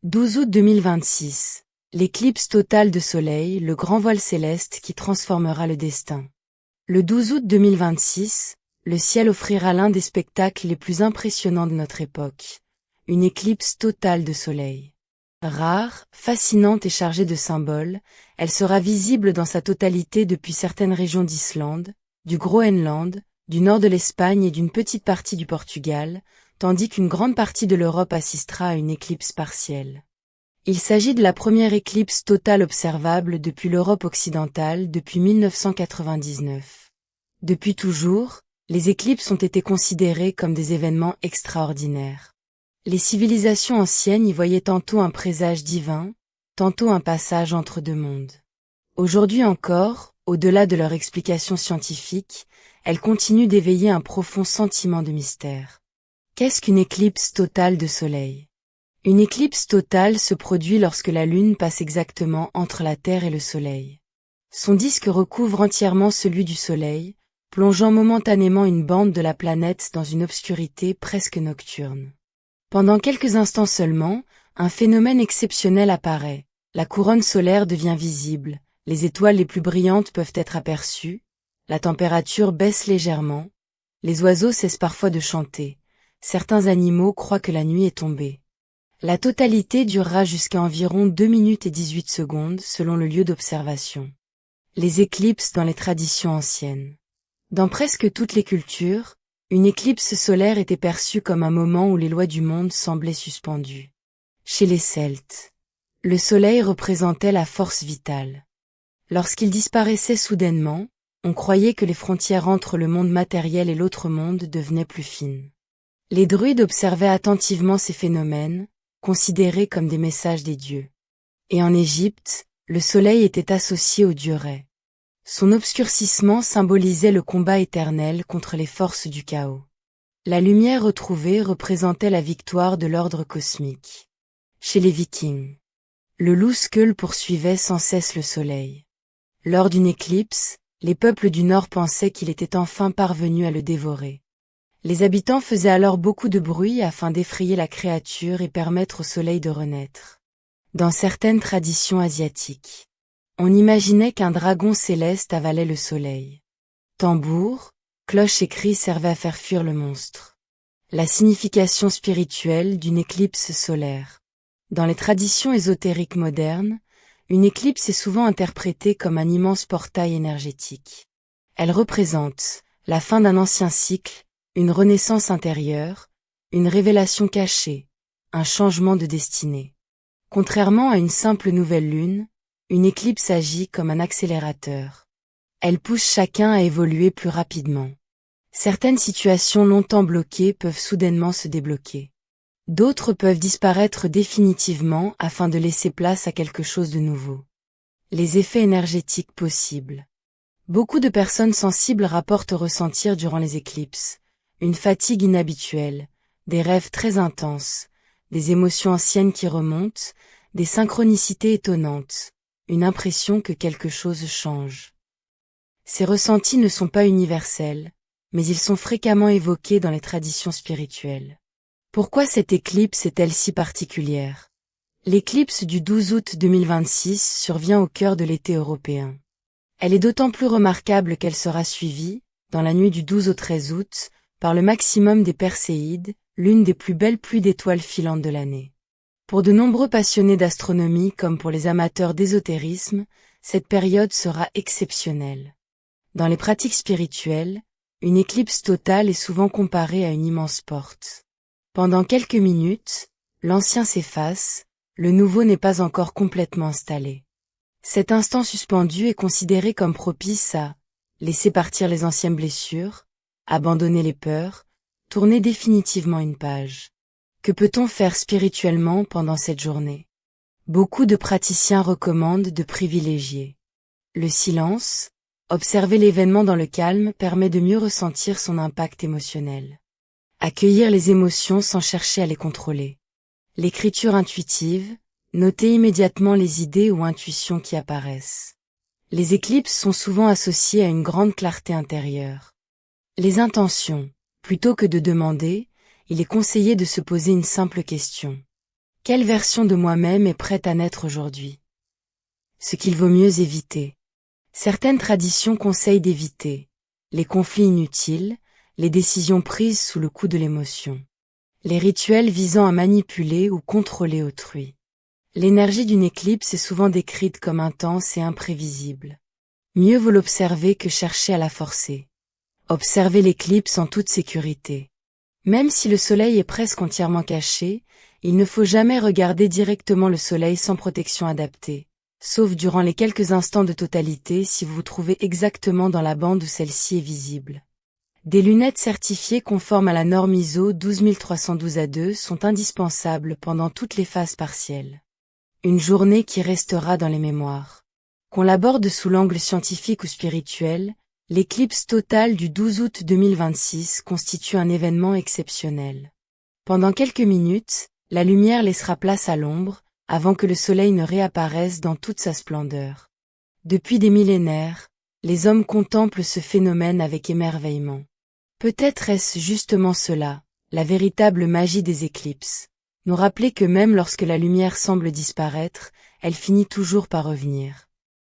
12 août 2026. L'éclipse totale de soleil, le grand voile céleste qui transformera le destin. Le 12 août 2026, le ciel offrira l'un des spectacles les plus impressionnants de notre époque. Une éclipse totale de soleil. Rare, fascinante et chargée de symboles, elle sera visible dans sa totalité depuis certaines régions d'Islande, du Groenland, du nord de l'Espagne et d'une petite partie du Portugal, tandis qu'une grande partie de l'Europe assistera à une éclipse partielle. Il s'agit de la première éclipse totale observable depuis l'Europe occidentale depuis 1999. Depuis toujours, les éclipses ont été considérées comme des événements extraordinaires. Les civilisations anciennes y voyaient tantôt un présage divin, tantôt un passage entre deux mondes. Aujourd'hui encore, au-delà de leur explication scientifique, elles continuent d'éveiller un profond sentiment de mystère. Qu'est-ce qu'une éclipse totale de soleil? Une éclipse totale se produit lorsque la Lune passe exactement entre la Terre et le Soleil. Son disque recouvre entièrement celui du Soleil, plongeant momentanément une bande de la planète dans une obscurité presque nocturne. Pendant quelques instants seulement, un phénomène exceptionnel apparaît. La couronne solaire devient visible, les étoiles les plus brillantes peuvent être aperçues, la température baisse légèrement, les oiseaux cessent parfois de chanter. Certains animaux croient que la nuit est tombée. La totalité durera jusqu'à environ 2 minutes et 18 secondes selon le lieu d'observation. Les éclipses dans les traditions anciennes. Dans presque toutes les cultures, une éclipse solaire était perçue comme un moment où les lois du monde semblaient suspendues. Chez les Celtes, le soleil représentait la force vitale. Lorsqu'il disparaissait soudainement, on croyait que les frontières entre le monde matériel et l'autre monde devenaient plus fines. Les druides observaient attentivement ces phénomènes, considérés comme des messages des dieux. Et en Égypte, le soleil était associé au dieu Rê. Son obscurcissement symbolisait le combat éternel contre les forces du chaos. La lumière retrouvée représentait la victoire de l'ordre cosmique. Chez les Vikings, le loup Skuld poursuivait sans cesse le soleil. Lors d'une éclipse, les peuples du Nord pensaient qu'il était enfin parvenu à le dévorer. Les habitants faisaient alors beaucoup de bruit afin d'effrayer la créature et permettre au soleil de renaître. Dans certaines traditions asiatiques, on imaginait qu'un dragon céleste avalait le soleil. Tambours, cloches et cris servaient à faire fuir le monstre. La signification spirituelle d'une éclipse solaire. Dans les traditions ésotériques modernes, une éclipse est souvent interprétée comme un immense portail énergétique. Elle représente la fin d'un ancien cycle, une renaissance intérieure, une révélation cachée, un changement de destinée. Contrairement à une simple nouvelle lune, une éclipse agit comme un accélérateur. Elle pousse chacun à évoluer plus rapidement. Certaines situations longtemps bloquées peuvent soudainement se débloquer. D'autres peuvent disparaître définitivement afin de laisser place à quelque chose de nouveau. Les effets énergétiques possibles. Beaucoup de personnes sensibles rapportent ressentir durant les éclipses une fatigue inhabituelle, des rêves très intenses, des émotions anciennes qui remontent, des synchronicités étonnantes, une impression que quelque chose change. Ces ressentis ne sont pas universels, mais ils sont fréquemment évoqués dans les traditions spirituelles. Pourquoi cette éclipse est-elle si particulière? L'éclipse du 12 août 2026 survient au cœur de l'été européen. Elle est d'autant plus remarquable qu'elle sera suivie, dans la nuit du 12 au 13 août, par le maximum des Perséides, l'une des plus belles pluies d'étoiles filantes de l'année. Pour de nombreux passionnés d'astronomie comme pour les amateurs d'ésotérisme, cette période sera exceptionnelle. Dans les pratiques spirituelles, une éclipse totale est souvent comparée à une immense porte. Pendant quelques minutes, l'ancien s'efface, le nouveau n'est pas encore complètement installé. Cet instant suspendu est considéré comme propice à laisser partir les anciennes blessures, abandonner les peurs, tourner définitivement une page. Que peut-on faire spirituellement pendant cette journée? Beaucoup de praticiens recommandent de privilégier le silence. Observer l'événement dans le calme permet de mieux ressentir son impact émotionnel. Accueillir les émotions sans chercher à les contrôler. L'écriture intuitive, noter immédiatement les idées ou intuitions qui apparaissent. Les éclipses sont souvent associées à une grande clarté intérieure. Les intentions. Plutôt que de demander, il est conseillé de se poser une simple question. Quelle version de moi-même est prête à naître aujourd'hui? Ce qu'il vaut mieux éviter. Certaines traditions conseillent d'éviter les conflits inutiles, les décisions prises sous le coup de l'émotion, les rituels visant à manipuler ou contrôler autrui. L'énergie d'une éclipse est souvent décrite comme intense et imprévisible. Mieux vaut l'observer que chercher à la forcer. Observez l'éclipse en toute sécurité. Même si le soleil est presque entièrement caché, il ne faut jamais regarder directement le soleil sans protection adaptée, sauf durant les quelques instants de totalité si vous vous trouvez exactement dans la bande où celle-ci est visible. Des lunettes certifiées conformes à la norme ISO 12312A2 sont indispensables pendant toutes les phases partielles. Une journée qui restera dans les mémoires. Qu'on l'aborde sous l'angle scientifique ou spirituel, l'éclipse totale du 12 août 2026 constitue un événement exceptionnel. Pendant quelques minutes, la lumière laissera place à l'ombre, avant que le soleil ne réapparaisse dans toute sa splendeur. Depuis des millénaires, les hommes contemplent ce phénomène avec émerveillement. Peut-être est-ce justement cela, la véritable magie des éclipses. Nous rappeler que même lorsque la lumière semble disparaître, elle finit toujours par revenir.